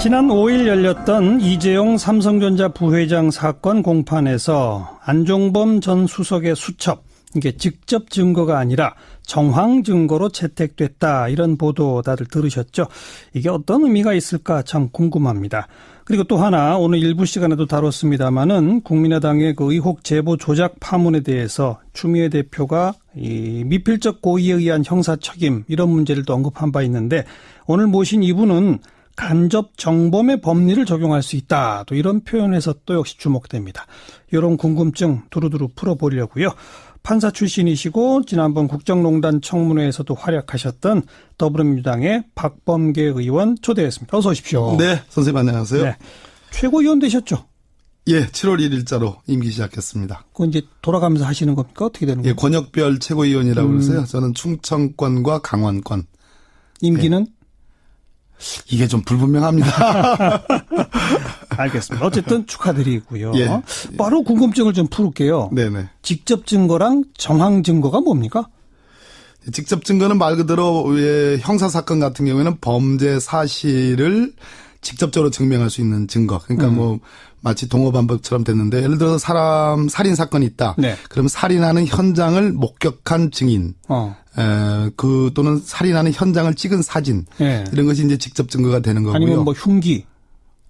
지난 5일 열렸던 이재용 삼성전자 부회장 사건 공판에서 안종범 전 수석의 수첩, 이게 직접 증거가 아니라 정황 증거로 채택됐다, 이런 보도 다들 들으셨죠? 이게 어떤 의미가 있을까 참 궁금합니다. 그리고 또 하나, 오늘 일부 시간에도 다뤘습니다마는 국민의당의 그 의혹 제보 조작 파문에 대해서 추미애 대표가 이 미필적 고의에 의한 형사 책임, 이런 문제를 또 언급한 바 있는데, 오늘 모신 이분은 간접 정범의 법리를 적용할 수 있다, 또 이런 표현에서 또 역시 주목됩니다. 이런 궁금증 두루두루 풀어보려고요. 판사 출신이시고 지난번 국정농단 청문회에서도 활약하셨던 더불어민주당의 박범계 의원 초대했습니다. 어서 오십시오. 네, 선생님 안녕하세요. 네. 최고위원 되셨죠? 예, 7월 1일자로 임기 시작했습니다. 그건 이제 돌아가면서 하시는 겁니까? 어떻게 되는 겁니까? 예, 권역별 최고위원이라고 그러세요. 저는 충청권과 강원권. 임기는? 예. 이게 좀 불분명합니다. 알겠습니다. 어쨌든 축하드리고요. 예. 바로 궁금증을 좀 풀을게요. 네네. 직접 증거랑 정황 증거가 뭡니까? 직접 증거는 말 그대로 형사사건 같은 경우에는 범죄 사실을 직접적으로 증명할 수 있는 증거. 그러니까 뭐 마치 동어반복처럼 됐는데, 예를 들어서 살인 사건이 있다. 네. 그럼 살인하는 현장을 목격한 증인. 또는 살인하는 현장을 찍은 사진. 네. 이런 것이 이제 직접 증거가 되는 거고요. 아니면 뭐 흉기.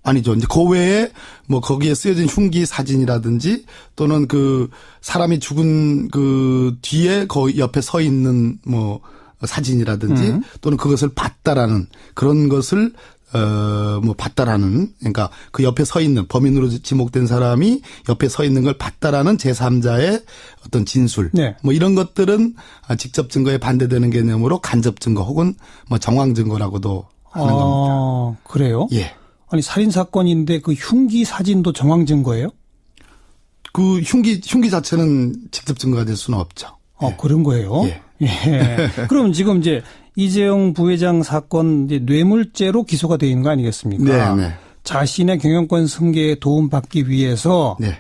아니죠. 이제 그 외에 뭐 거기에 쓰여진 흉기 사진이라든지 또는 그 사람이 죽은 그 뒤에 거기 옆에 서 있는 뭐 사진이라든지 또는 그것을 봤다라는 그런 것을 뭐 봤다라는, 그러니까 그 옆에 서 있는 범인으로 지목된 사람이 옆에 서 있는 걸 봤다라는 제3자의 어떤 진술. 네. 뭐 이런 것들은 직접 증거에 반대되는 개념으로 간접 증거 혹은 뭐 정황 증거라고도 하는 겁니다. 그래요? 예. 아니, 살인 사건인데 그 흉기 사진도 정황 증거예요? 그 흉기 자체는 직접 증거가 될 수는 없죠. 예. 그런 거예요? 예. 예. 그럼 지금 이제 이재용 부회장 사건 이제 뇌물죄로 기소가 되어 있는 거 아니겠습니까? 네. 자신의 경영권 승계에 도움받기 위해서 네.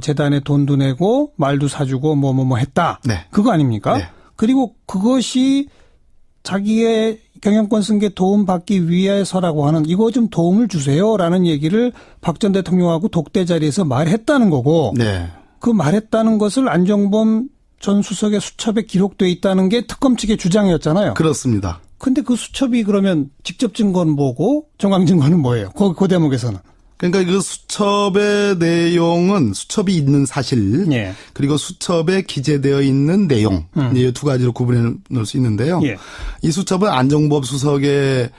재단에 돈도 내고 말도 사주고 뭐 했다. 네. 그거 아닙니까? 네. 그리고 그것이 자기의 경영권 승계 도움받기 위해서라고 하는, 이거 좀 도움을 주세요라는 얘기를 박 전 대통령하고 독대 자리에서 말했다는 거고, 네. 그 말했다는 것을 안종범 전 수석의 수첩에 기록돼 있다는 게 특검 측의 주장이었잖아요. 그렇습니다. 근데 그 수첩이 그러면 직접 증거는 뭐고 정황 증거는 뭐예요? 그 대목에서는. 그러니까 그 수첩의 내용은 수첩이 있는 사실, 예. 그리고 수첩에 기재되어 있는 내용, 이 두 가지로 구분해 놓을 수 있는데요. 예. 이 수첩은 안종범 수석의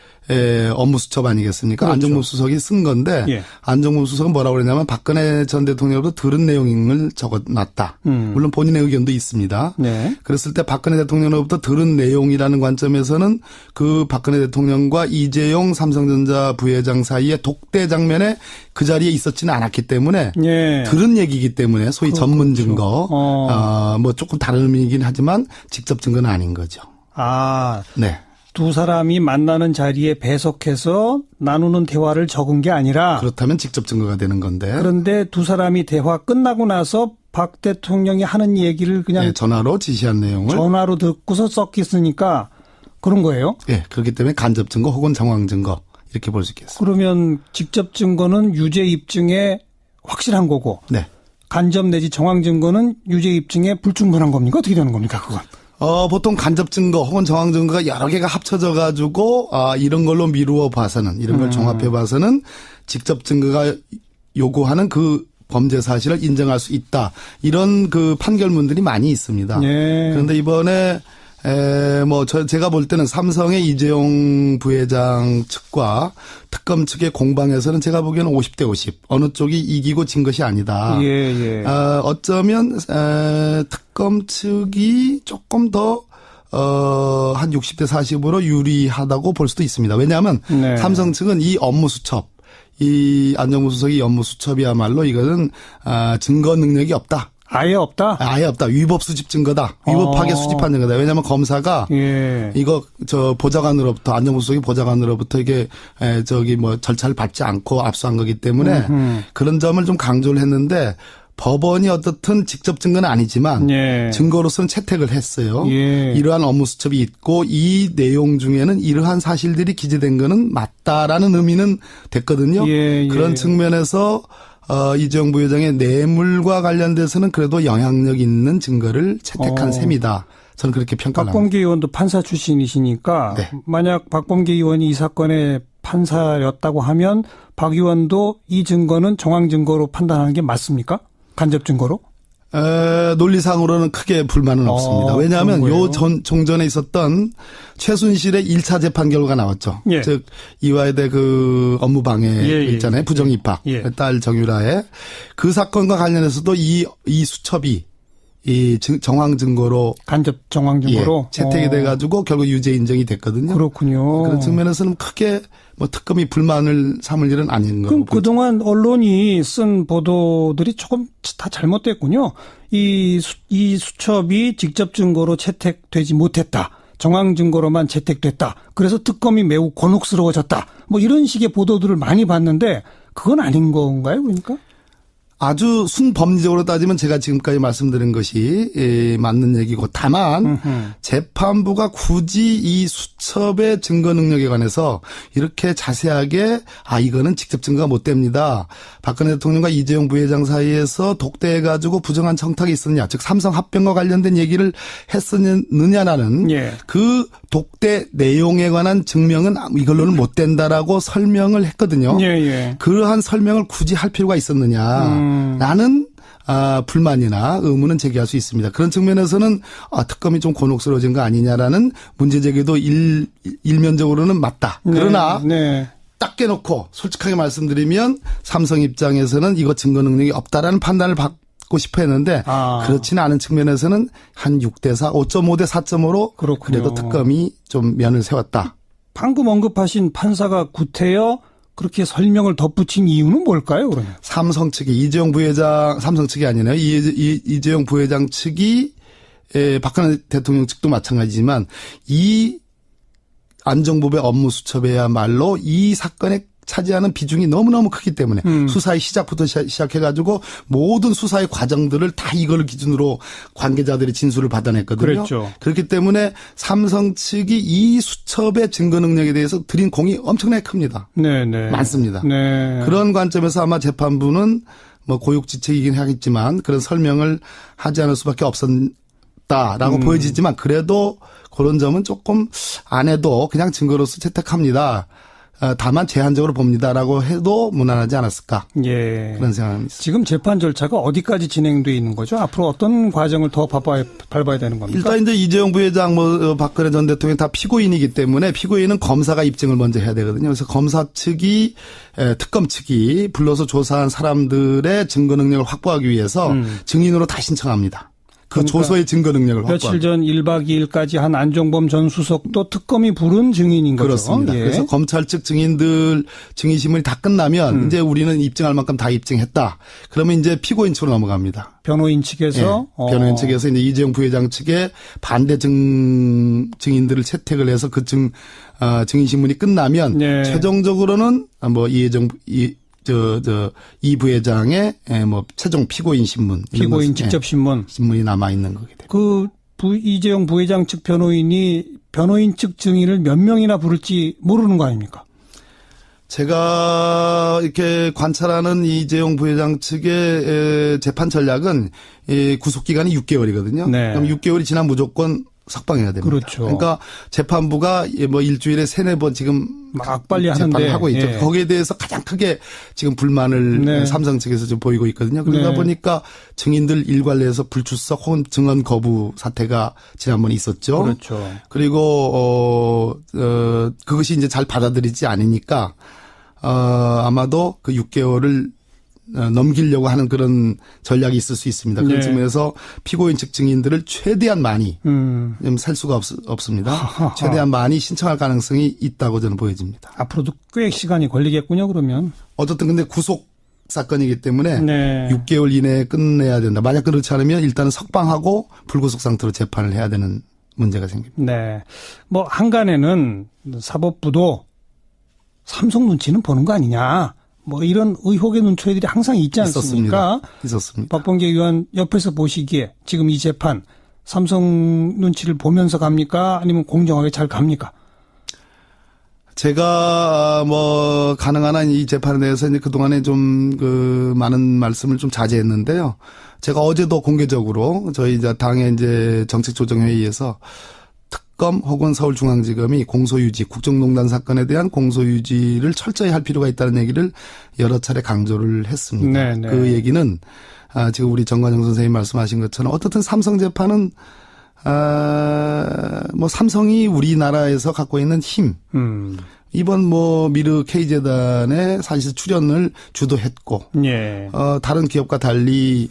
업무 수첩 아니겠습니까? 그렇죠. 안종범 수석이 쓴 건데, 예. 안종범 수석은 뭐라고 그랬냐면 박근혜 전 대통령으로부터 들은 내용을 적어놨다. 물론 본인의 의견도 있습니다. 네. 그랬을 때 박근혜 대통령으로부터 들은 내용이라는 관점에서는 그 박근혜 대통령과 이재용 삼성전자 부회장 사이의 독대 장면에 그 자리에 있었지는 않았기 때문에, 예. 들은 얘기이기 때문에 소위 전문 증거, 뭐 조금 다른 의미이긴 하지만 직접 증거는 아닌 거죠. 네. 두 사람이 만나는 자리에 배석해서 나누는 대화를 적은 게 아니라, 그렇다면 직접 증거가 되는 건데. 그런데 두 사람이 대화 끝나고 나서 박 대통령이 하는 얘기를 그냥 네, 전화로 지시한 내용을 전화로 듣고서 썩혔으니까 그런 거예요? 네, 그렇기 때문에 간접 증거 혹은 정황 증거 이렇게 볼 수 있겠습니다. 그러면 직접 증거는 유죄 입증에 확실한 거고, 네. 간접 내지 정황 증거는 유죄 입증에 불충분한 겁니까? 어떻게 되는 겁니까, 그건? 보통 간접 증거 혹은 정황 증거가 여러 개가 합쳐져 가지고 이런 걸로 미루어 봐서는, 이런 걸 종합해 봐서는 직접 증거가 요구하는 그 범죄 사실을 인정할 수 있다. 이런 그 판결문들이 많이 있습니다. 예. 그런데 이번에 제가 볼 때는 삼성의 이재용 부회장 측과 특검 측의 공방에서는 제가 보기에는 50대 50. 어느 쪽이 이기고 진 것이 아니다. 예. 어쩌면, 특검 측이 조금 더, 한 60대 40으로 유리하다고 볼 수도 있습니다. 왜냐하면 네. 삼성 측은 이 업무 수첩, 이 안종범 수석이 업무 수첩이야말로 이거는, 증거 능력이 없다. 아예 없다? 아예 없다. 위법 수집 증거다. 위법하게 수집한 증거다. 왜냐하면 검사가 이거 보좌관으로부터, 안종범 수석이 보좌관으로부터 이게 절차를 밟지 않고 압수한 거기 때문에 그런 점을 좀 강조를 했는데, 법원이 어떻든 직접 증거는 아니지만 예. 증거로서는 채택을 했어요. 예. 이러한 업무 수첩이 있고 이 내용 중에는 이러한 사실들이 기재된 거는 맞다라는 의미는 됐거든요. 예, 예. 그런 측면에서 이재용 부회장의 뇌물과 관련돼서는 그래도 영향력 있는 증거를 채택한 셈이다. 저는 그렇게 평가를 합니다. 박범계 의원도 판사 출신이시니까 네. 만약 박범계 의원이 이 사건의 판사였다고 하면 박 의원도 이 증거는 정황 증거로 판단하는 게 맞습니까? 간접 증거로? 논리상으로는 크게 불만은 없습니다. 왜냐하면 종전에 있었던 최순실의 1차 재판 결과가 나왔죠. 예. 즉 이화여대 그 업무방해 있잖아요. 부정입학. 예. 딸 정유라의 그 사건과 관련해서도 이 수첩이 이 정황 증거로 간접 정황 증거로 채택이 돼가지고 결국 유죄 인정이 됐거든요. 그렇군요. 그런 측면에서는 크게 뭐 특검이 불만을 삼을 일은 아닌 거고. 그럼 그동안 언론이 쓴 보도들이 조금 다 잘못됐군요. 이 수첩이 직접 증거로 채택되지 못했다. 정황 증거로만 채택됐다. 그래서 특검이 매우 곤혹스러워졌다. 뭐 이런 식의 보도들을 많이 봤는데 그건 아닌 건가요, 그러니까? 아주 순법리적으로 따지면 제가 지금까지 말씀드린 것이 맞는 얘기고 다만 재판부가 굳이 이 수첩의 증거 능력에 관해서 이렇게 자세하게 이거는 직접 증거가 못 됩니다. 박근혜 대통령과 이재용 부회장 사이에서 독대해가지고 부정한 청탁이 있었느냐 즉 삼성 합병과 관련된 얘기를 했었느냐라는 예. 그 독대 내용에 관한 증명은 이걸로는 못 된다라고 설명을 했거든요. 예. 그러한 설명을 굳이 할 필요가 있었느냐. 라는 불만이나 의문은 제기할 수 있습니다. 그런 측면에서는 특검이 좀 곤혹스러워진 거 아니냐라는 문제 제기도 일면적으로는 맞다. 그러나 딱 깨놓고 솔직하게 말씀드리면 삼성 입장에서는 이거 증거 능력이 없다라는 판단을 받고 싶어 했는데 그렇지는 않은 측면에서는 한 6대4, 5.5대 4.5로 그래도 특검이 좀 면을 세웠다. 방금 언급하신 판사가 구태여 그렇게 설명을 덧붙인 이유는 뭘까요, 그러면? 삼성 측이 이재용 부회장 삼성 측이 아니네요. 이재용 부회장 측이 박근혜 대통령 측도 마찬가지지만 이 안종범의 업무 수첩이야말로 이 사건에 차지하는 비중이 너무너무 크기 때문에 수사의 시작부터 시작해가지고 모든 수사의 과정들을 다 이걸 기준으로 관계자들의 진술을 받아냈거든요. 그랬죠. 그렇기 때문에 삼성 측이 이 수첩의 증거 능력에 대해서 드린 공이 엄청나게 큽니다. 많습니다. 그런 관점에서 아마 재판부는 뭐 고육지책이긴 하겠지만 그런 설명을 하지 않을 수밖에 없었다라고 보여지지만 그래도 그런 점은 조금 안 해도 그냥 증거로서 채택합니다. 다만 제한적으로 봅니다라고 해도 무난하지 않았을까. 그런 생각입니다. 지금 재판 절차가 어디까지 진행돼 있는 거죠? 앞으로 어떤 과정을 더 밟아야 되는 겁니까? 일단 이제 이재용 부회장 박근혜 전 대통령 다 피고인이기 때문에 피고인은 검사가 입증을 먼저 해야 되거든요. 그래서 검사 측이 특검 측이 불러서 조사한 사람들의 증거 능력을 확보하기 위해서 증인으로 다 신청합니다. 그러니까 조서의 증거 능력을 확보하고. 며칠 전 1박 2일까지 한 안종범 전 수석도 특검이 부른 증인인 거죠. 그렇습니다. 그래서 검찰 측 증인들 증인신문이 다 끝나면 이제 우리는 입증할 만큼 다 입증했다. 그러면 이제 피고인 측으로 넘어갑니다. 변호인 측에서? 변호인 측에서 이제 이재용 부회장 측에 반대 증인들을 채택을 해서 그 증인신문이 끝나면 최종적으로는 뭐 이 부회장의 뭐 최종 피고인 신문. 피고인 직접 신문이 남아있는 거게 됩니다. 이재용 부회장 측 변호인이 변호인 측 증인을 몇 명이나 부를지 모르는 거 아닙니까? 제가 이렇게 관찰하는 이재용 부회장 측의 재판 전략은 구속기간이 6개월이거든요. 그럼 6개월이 지나면 무조건 석방해야 됩니다. 그렇죠. 그러니까 재판부가 뭐 일주일에 3-4번 지금 막 빨리 재판을 하고 있죠. 거기에 대해서 가장 크게 지금 불만을 삼성 측에서 좀 보이고 있거든요. 그러다 보니까 증인들 일관례에서 불출석 혹은 증언 거부 사태가 지난번에 있었죠. 그렇죠. 그리고 그것이 이제 잘 받아들이지 않으니까 아마도 그 6개월을 넘기려고 하는 그런 전략이 있을 수 있습니다. 그런 측면에서 피고인 측 증인들을 최대한 많이 좀 살 수가 없습니다. 최대한 많이 신청할 가능성이 있다고 저는 보여집니다. 앞으로도 꽤 시간이 걸리겠군요, 그러면. 어쨌든 근데 구속 사건이기 때문에 6개월 이내에 끝내야 된다. 만약 그렇지 않으면 일단은 석방하고 불구속 상태로 재판을 해야 되는 문제가 생깁니다. 뭐 한간에는 사법부도 삼성 눈치는 보는 거 아니냐. 뭐 이런 의혹의 눈초리들이 항상 있지 않습니까? 있었습니다. 박범계 의원 옆에서 보시기에 지금 이 재판 삼성 눈치를 보면서 갑니까? 아니면 공정하게 잘 갑니까? 제가 뭐 가능한 한 이 재판에 대해서 이제 그동안에 좀 많은 말씀을 좀 자제했는데요. 제가 어제도 공개적으로 저희 이제 당의 이제 정책조정회의에서 특검 혹은 서울중앙지검이 공소유지, 국정농단 사건에 대한 공소유지를 철저히 할 필요가 있다는 얘기를 여러 차례 강조를 했습니다. 네네. 그 얘기는 지금 우리 정관영 선생님 말씀하신 것처럼 어떻든 삼성 재판은 뭐 삼성이 우리나라에서 갖고 있는 힘, 이번 뭐 미르 K재단의 사실 출연을 주도했고, 예. 다른 기업과 달리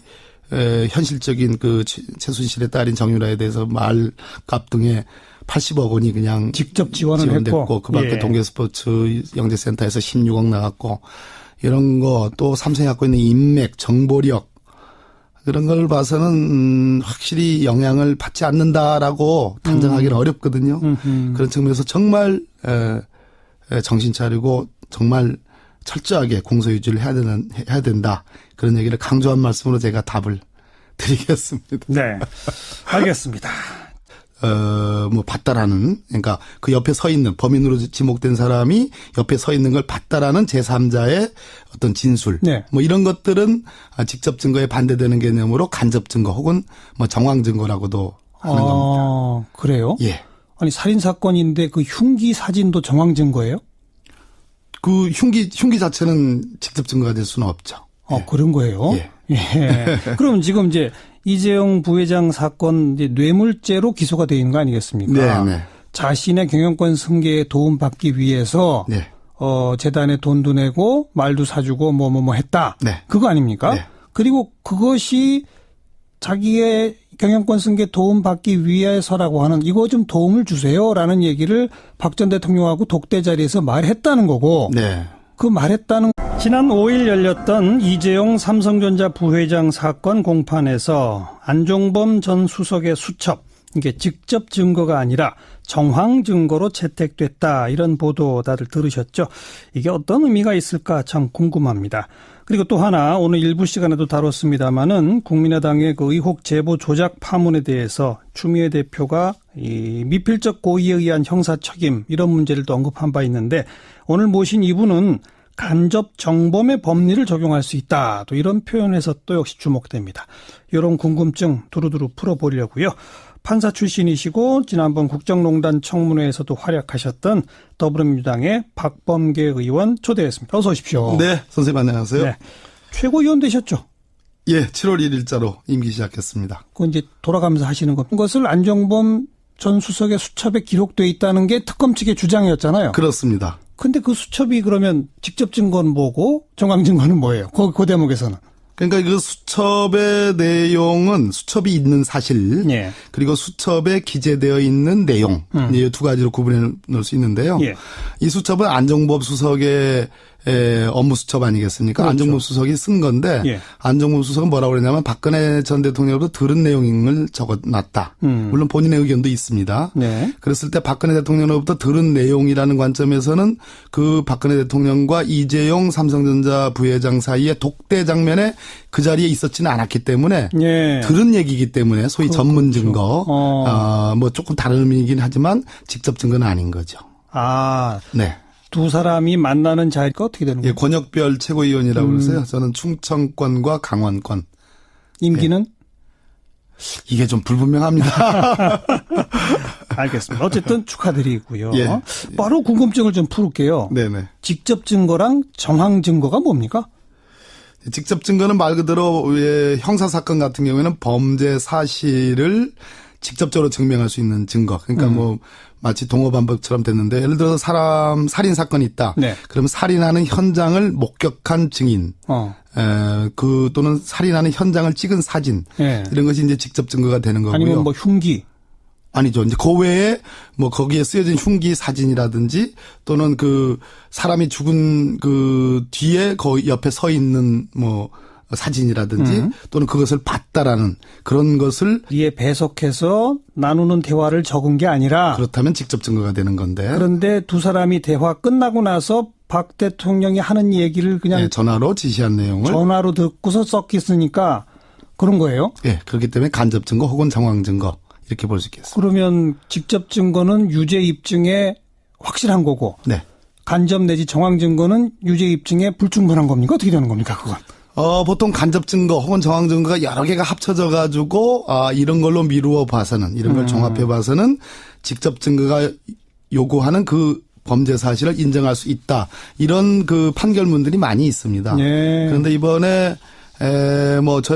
현실적인 그 최순실의 딸인 정유라에 대해서 말값 등에 80억 원이 그냥 직접 지원을 지원됐고, 했고, 그 밖에 예. 동계스포츠 영재센터에서 16억 나갔고, 이런 거 또 삼성이 갖고 있는 인맥, 정보력, 그런 걸 봐서는 확실히 영향을 받지 않는다라고 단정하기는 어렵거든요. 그런 측면에서 정말 정신 차리고 정말 철저하게 공소유지를 해야 된다. 그런 얘기를 강조한 말씀으로 제가 답을 드리겠습니다. 네. 알겠습니다. 뭐 봤다라는, 그러니까 그 옆에 서 있는 범인으로 지목된 사람이 옆에 서 있는 걸 봤다라는 제3자의 어떤 진술, 네. 뭐 이런 것들은 직접 증거에 반대되는 개념으로 간접 증거 혹은 뭐 정황 증거라고도 하는 겁니다. 그래요? 예. 아니 살인 사건인데 그 흉기 사진도 정황 증거예요? 그 흉기 자체는 직접 증거가 될 수는 없죠. 그런 거예요? 예. 예. 그럼 지금 이제 이재용 부회장 사건 이제 뇌물죄로 기소가 되어 있는 거 아니겠습니까? 네. 자신의 경영권 승계에 도움받기 위해서 네. 재단에 돈도 내고 말도 사주고 뭐 했다. 네. 그거 아닙니까? 네. 그리고 그것이 자기의 경영권 승계 도움받기 위해서라고 하는 이거 좀 도움을 주세요라는 얘기를 박 전 대통령하고 독대 자리에서 말했다는 거고 네. 그 말했다는 지난 5일 열렸던 이재용 삼성전자 부회장 사건 공판에서 안종범 전 수석의 수첩 이게 직접 증거가 아니라 정황 증거로 채택됐다 이런 보도 다들 들으셨죠? 이게 어떤 의미가 있을까 참 궁금합니다. 그리고 또 하나 오늘 일부 시간에도 다뤘습니다마는 국민의당의 그 의혹 제보 조작 파문에 대해서 추미애 대표가 이 미필적 고의에 의한 형사 책임 이런 문제를 또 언급한 바 있는데 오늘 모신 이분은 간접 정범의 법리를 적용할 수 있다. 또 이런 표현에서 또 역시 주목됩니다. 이런 궁금증 두루두루 풀어보려고요. 판사 출신이시고 지난번 국정농단 청문회에서도 활약하셨던 더불어민주당의 박범계 의원 초대했습니다. 어서 오십시오. 네, 선생님 안녕하세요. 네. 최고위원 되셨죠? 예, 7월 1일자로 임기 시작했습니다. 그 이제 돌아가면서 하시는 것. 그것을 안종범 전 수석의 수첩에 기록돼 있다는 게 특검 측의 주장이었잖아요. 그렇습니다. 근데 그 수첩이 그러면 직접 증거는 뭐고 정황 증거는 뭐예요? 그 대목에서는. 그러니까 그 수첩의 내용은 수첩이 있는 사실, 예. 그리고 수첩에 기재되어 있는 내용, 이 두 가지로 구분해 놓을 수 있는데요. 예. 이 수첩은 안종범 수석의 업무 수첩 아니겠습니까? 그렇죠. 안종범 수석이 쓴 건데, 예. 안종범 수석은 뭐라고 그러냐면 박근혜 전 대통령으로부터 들은 내용을 적어놨다. 물론 본인의 의견도 있습니다. 네. 그랬을 때 박근혜 대통령으로부터 들은 내용이라는 관점에서는 그 박근혜 대통령과 이재용 삼성전자 부회장 사이의 독대 장면에 그 자리에 있었지는 않았기 때문에 예. 들은 얘기이기 때문에 소위 전문 그렇죠. 증거, 뭐 조금 다른 의미이긴 하지만 직접 증거는 아닌 거죠. 네. 두 사람이 만나는 자리가 어떻게 되는 거예요? 예, 권역별 최고위원이라고 그러세요. 저는 충청권과 강원권. 임기는? 이게 좀 불분명합니다. 알겠습니다. 어쨌든 축하드리고요. 예. 바로 궁금증을 좀 풀을게요. 네네. 직접 증거랑 정황 증거가 뭡니까? 직접 증거는 말 그대로 형사사건 같은 경우에는 범죄 사실을 직접적으로 증명할 수 있는 증거. 그러니까 뭐 마치 동어반복처럼 됐는데 예를 들어서 살인 사건이 있다. 네. 그럼 살인하는 현장을 목격한 증인. 또는 살인하는 현장을 찍은 사진. 네. 이런 것이 이제 직접 증거가 되는 거고요. 아니면 뭐 흉기. 아니죠. 이제 그 외에 뭐 거기에 쓰여진 흉기 사진이라든지 또는 그 사람이 죽은 그 뒤에 그 옆에 서 있는 뭐 사진이라든지 또는 그것을 봤다라는 그런 것을 이에 배석해서 나누는 대화를 적은 게 아니라 그렇다면 직접 증거가 되는 건데. 그런데 두 사람이 대화 끝나고 나서 박 대통령이 하는 얘기를 그냥 예, 전화로 지시한 내용을 전화로 듣고서 썩혔으니까 그런 거예요? 예, 그렇기 때문에 간접 증거 혹은 정황 증거 이렇게 볼 수 있겠습니다. 그러면 직접 증거는 유죄 입증에 확실한 거고 네. 간접 내지 정황 증거는 유죄 입증에 불충분한 겁니까? 어떻게 되는 겁니까, 그건? 보통 간접 증거 혹은 정황 증거가 여러 개가 합쳐져 가지고 이런 걸로 미루어 봐서는 이런 걸 종합해 봐서는 직접 증거가 요구하는 그 범죄 사실을 인정할 수 있다. 이런 그 판결문들이 많이 있습니다. 예. 그런데 이번에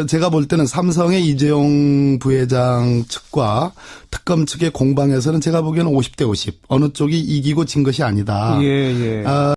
제가 볼 때는 삼성의 이재용 부회장 측과 특검 측의 공방에서는 제가 보기에는 50대 50. 어느 쪽이 이기고 진 것이 아니다. 예, 예.